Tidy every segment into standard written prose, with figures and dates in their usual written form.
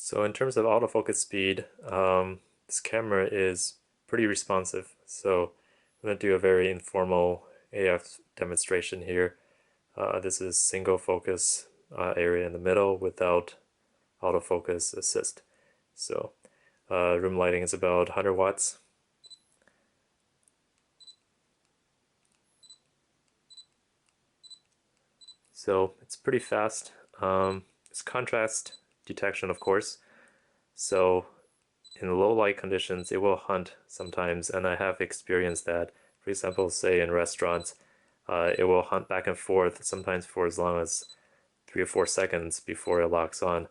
So in terms of autofocus speed, this camera is pretty responsive. So I'm going to do a very informal AF demonstration here. This is single focus area in the middle without autofocus assist. So room lighting is about 100 watts. So it's pretty fast. It's contrast detection, of course. So in low light conditions, it will hunt sometimes, and I have experienced that. For example, say in restaurants, it will hunt back and forth, sometimes for as long as 3 or 4 seconds before it locks on.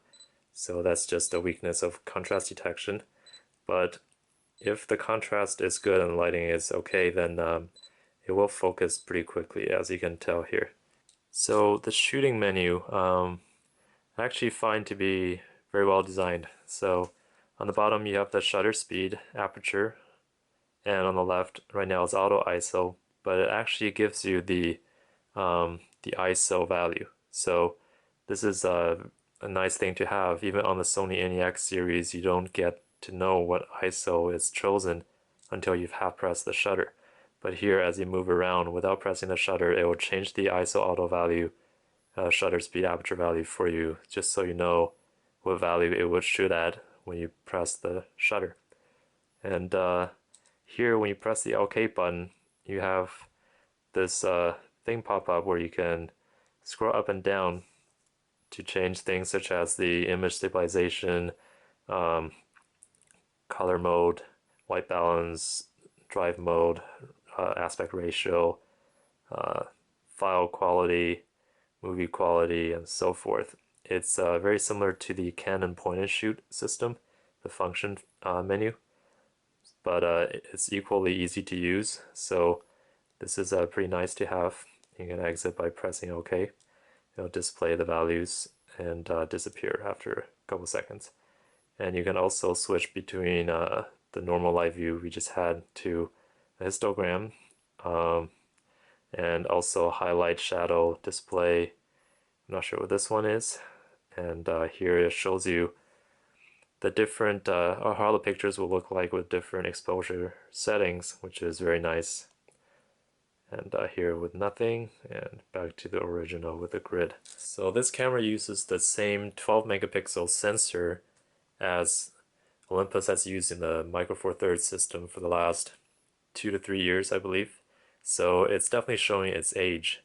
So that's just a weakness of contrast detection. But if the contrast is good and lighting is okay, then it will focus pretty quickly, as you can tell here. So the shooting menu, I actually find to be very well designed. So on the bottom you have the shutter speed, aperture, and on the left right now it's auto ISO, but it actually gives you the ISO value. So this is a nice thing to have. Even on the Sony NEX series, you don't get to know what ISO is chosen until you've half pressed the shutter. But here, as you move around without pressing the shutter, it will change the ISO auto value, shutter speed, aperture value for you, just so you know what value it would shoot at when you press the shutter. And here, when you press the OK button, you have this thing pop up where you can scroll up and down to change things such as the image stabilization, um, color mode, white balance, drive mode, aspect ratio, uh, file quality, movie quality, and so forth. It's very similar to the Canon point and shoot system, the function menu, but it's equally easy to use. So this is pretty nice to have. You can exit by pressing OK. It'll display the values and disappear after a couple seconds. And you can also switch between the normal live view we just had to a histogram, and also highlight, shadow, display. I'm not sure what this one is. And here it shows you the different, how the pictures will look like with different exposure settings, which is very nice. And here with nothing, and back to the original with the grid. So this camera uses the same 12 megapixel sensor as Olympus has used in the Micro Four Thirds system for the last 2 to 3 years, I believe. So it's definitely showing its age.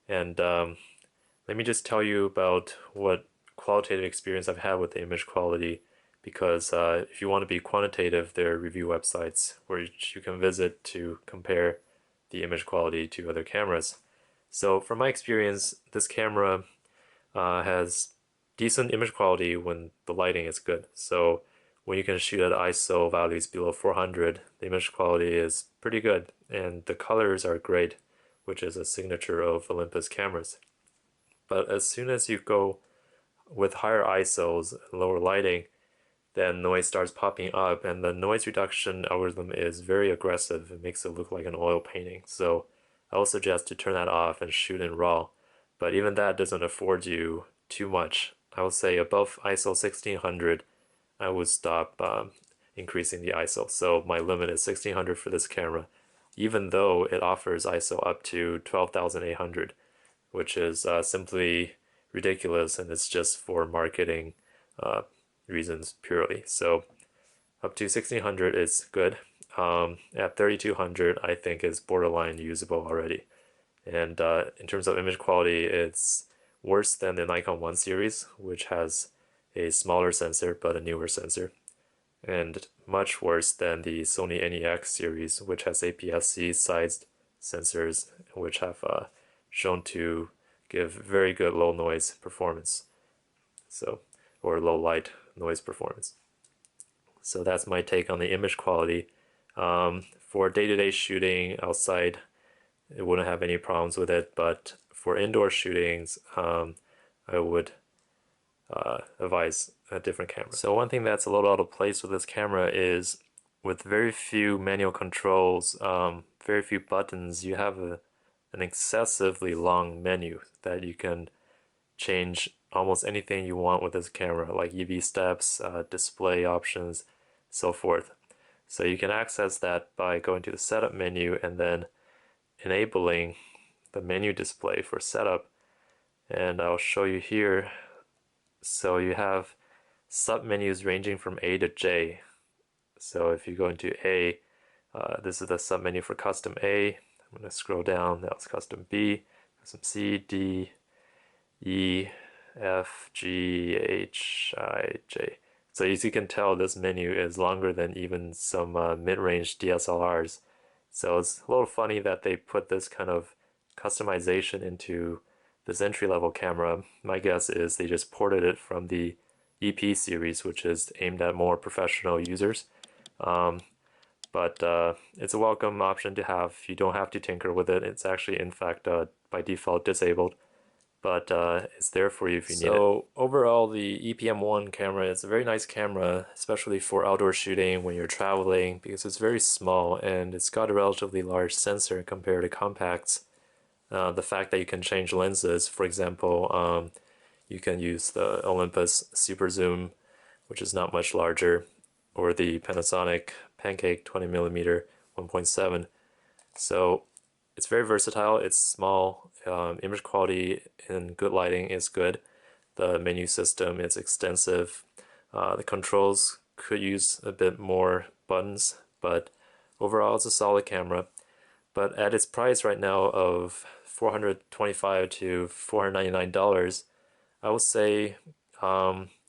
And let me just tell you about what qualitative experience I've had with the image quality, because if you want to be quantitative, there are review websites where you can visit to compare the image quality to other cameras. So from my experience, this camera has decent image quality when the lighting is good. So when you can shoot at ISO values below 400, the image quality is pretty good, and the colors are great, which is a signature of Olympus cameras. But as soon as you go with higher ISOs and lower lighting, then noise starts popping up, and the noise reduction algorithm is very aggressive. It makes it look like an oil painting. So I would suggest to turn that off and shoot in RAW. But even that doesn't afford you too much. I would say above ISO 1600, I would stop increasing the ISO. So my limit is 1600 for this camera, even though it offers ISO up to 12,800, which is simply ridiculous, and it's just for marketing reasons purely. So up to 1600 is good. At 3200, I think is borderline usable already. And in terms of image quality, it's worse than the Nikon 1 series, which has a smaller sensor but a newer sensor, and much worse than the Sony NEX series, which has APS-C sized sensors, which have shown to give very good low noise performance, so, or low light noise performance. So that's my take on the image quality. For day-to-day shooting outside, it wouldn't have any problems with it, but for indoor shootings, I would advise a different camera. So one thing that's a little out of place with this camera is with very few manual controls, very few buttons, you have an excessively long menu that you can change almost anything you want with this camera, like EV steps, display options, so forth. So you can access that by going to the setup menu and then enabling the menu display for setup. And I'll show you here. So you have submenus ranging from A to J. So if you go into A, this is the submenu for custom A. I'm going to scroll down. That was custom B, custom C, D, E, F, G, H, I, J. So as you can tell, this menu is longer than even some mid-range DSLRs. So it's a little funny that they put this kind of customization into this entry-level camera. My guess is they just ported it from the EP series, which is aimed at more professional users. But it's a welcome option to have. You don't have to tinker with it. It's actually, in fact, by default disabled, but it's there for you if you need it. So overall, the E-PM1 camera is a very nice camera, especially for outdoor shooting when you're traveling, because it's very small and it's got a relatively large sensor compared to compacts. The fact that you can change lenses, for example, you can use the Olympus Super Zoom, which is not much larger, or the Panasonic Pancake 20mm 1.7. So it's very versatile. It's small. Image quality in good lighting is good. The menu system is extensive. The controls could use a bit more buttons, but overall it's a solid camera. But at its price right now of $425 to $499, I would say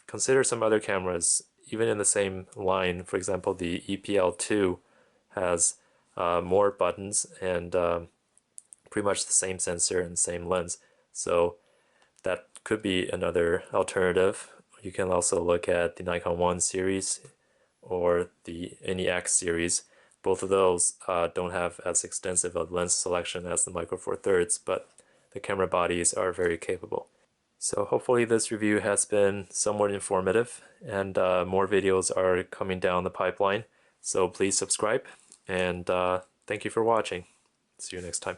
consider some other cameras, even in the same line. For example, the EPL2 has more buttons and pretty much the same sensor and same lens. So that could be another alternative. You can also look at the Nikon 1 series or the NEX series. Both of those don't have as extensive a lens selection as the Micro Four Thirds, but the camera bodies are very capable. So hopefully this review has been somewhat informative, and more videos are coming down the pipeline. So please subscribe, and thank you for watching. See you next time.